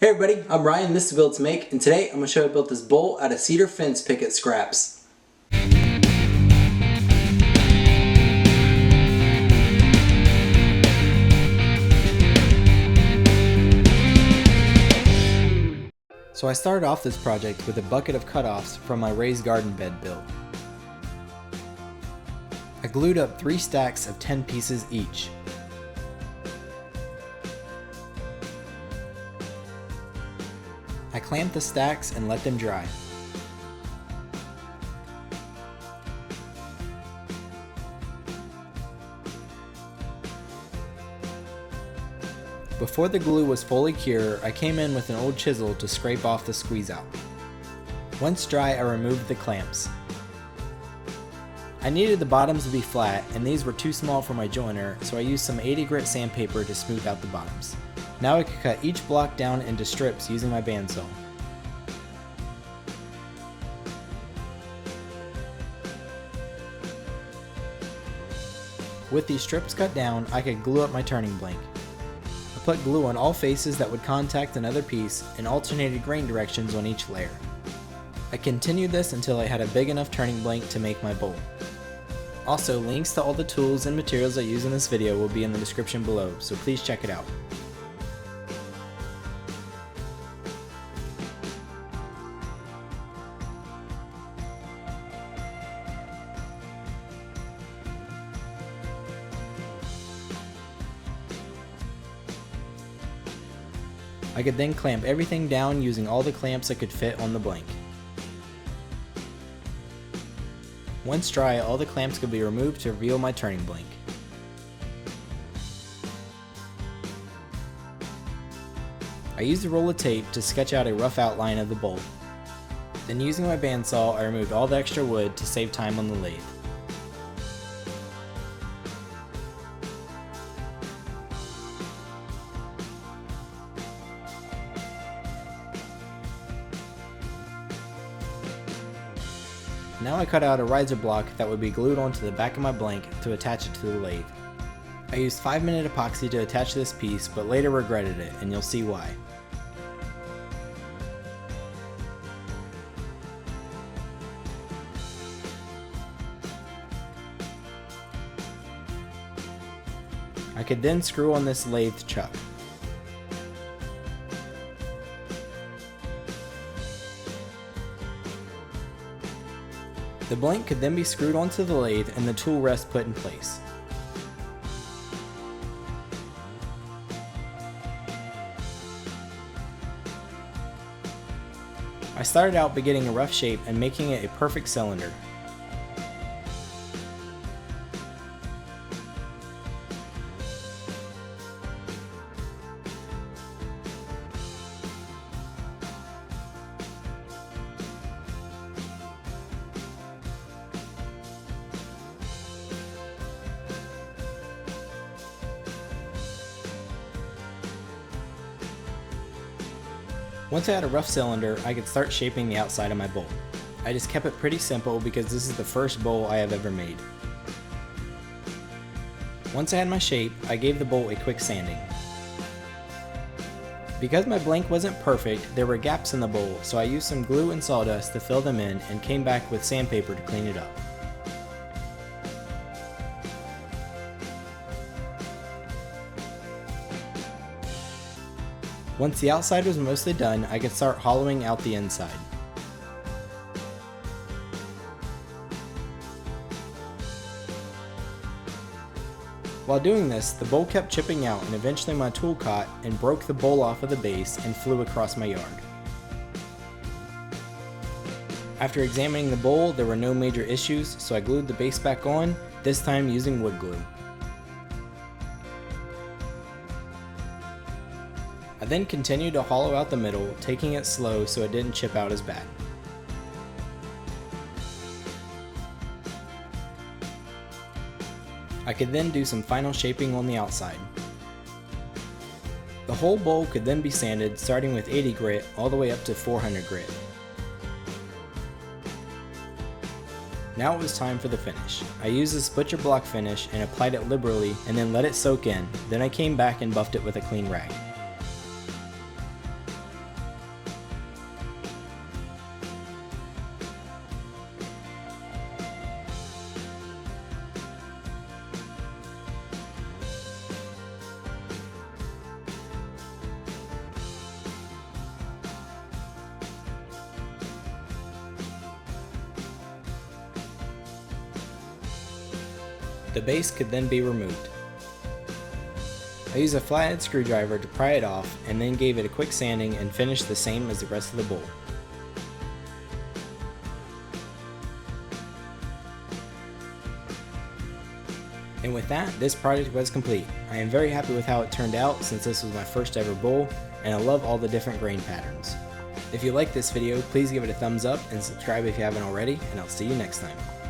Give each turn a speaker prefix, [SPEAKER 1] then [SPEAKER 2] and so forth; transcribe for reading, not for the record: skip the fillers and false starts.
[SPEAKER 1] Hey everybody, I'm Ryan, this is Build to Make, and today I'm going to show you how I built this bowl out of cedar fence picket scraps. So I started off this project with a bucket of cutoffs from my raised garden bed build. I glued up 3 stacks of 10 pieces each. I clamped the stacks and let them dry. Before the glue was fully cured, I came in with an old chisel to scrape off the squeeze out. Once dry, I removed the clamps. I needed the bottoms to be flat, and these were too small for my joiner, so I used some 80 grit sandpaper to smooth out the bottoms. Now I could cut each block down into strips using my bandsaw. With these strips cut down, I could glue up my turning blank. I put glue on all faces that would contact another piece and alternated grain directions on each layer. I continued this until I had a big enough turning blank to make my bowl. Also, links to all the tools and materials I use in this video will be in the description below, so please check it out. I could then clamp everything down using all the clamps I could fit on the blank. Once dry, all the clamps could be removed to reveal my turning blank. I used a roll of tape to sketch out a rough outline of the bowl. Then using my bandsaw, I removed all the extra wood to save time on the lathe. Now I cut out a riser block that would be glued onto the back of my blank to attach it to the lathe. I used 5-minute epoxy to attach this piece, but later regretted it, and you'll see why. I could then screw on this lathe chuck. The blank could then be screwed onto the lathe and the tool rest put in place. I started out by getting a rough shape and making it a perfect cylinder. Once I had a rough cylinder, I could start shaping the outside of my bowl. I just kept it pretty simple because this is the first bowl I have ever made. Once I had my shape, I gave the bowl a quick sanding. Because my blank wasn't perfect, there were gaps in the bowl, so I used some glue and sawdust to fill them in and came back with sandpaper to clean it up. Once the outside was mostly done, I could start hollowing out the inside. While doing this, the bowl kept chipping out and eventually my tool caught and broke the bowl off of the base and flew across my yard. After examining the bowl, there were no major issues, so I glued the base back on, this time using wood glue. I then continued to hollow out the middle, taking it slow so it didn't chip out as bad. I could then do some final shaping on the outside. The whole bowl could then be sanded, starting with 80 grit all the way up to 400 grit. Now it was time for the finish. I used this butcher block finish and applied it liberally and then let it soak in. Then I came back and buffed it with a clean rag. The base could then be removed. I used a flathead screwdriver to pry it off and then gave it a quick sanding and finished the same as the rest of the bowl. And with that, this project was complete. I am very happy with how it turned out since this was my first ever bowl, and I love all the different grain patterns. If you like this video, please give it a thumbs up and subscribe if you haven't already, and I'll see you next time.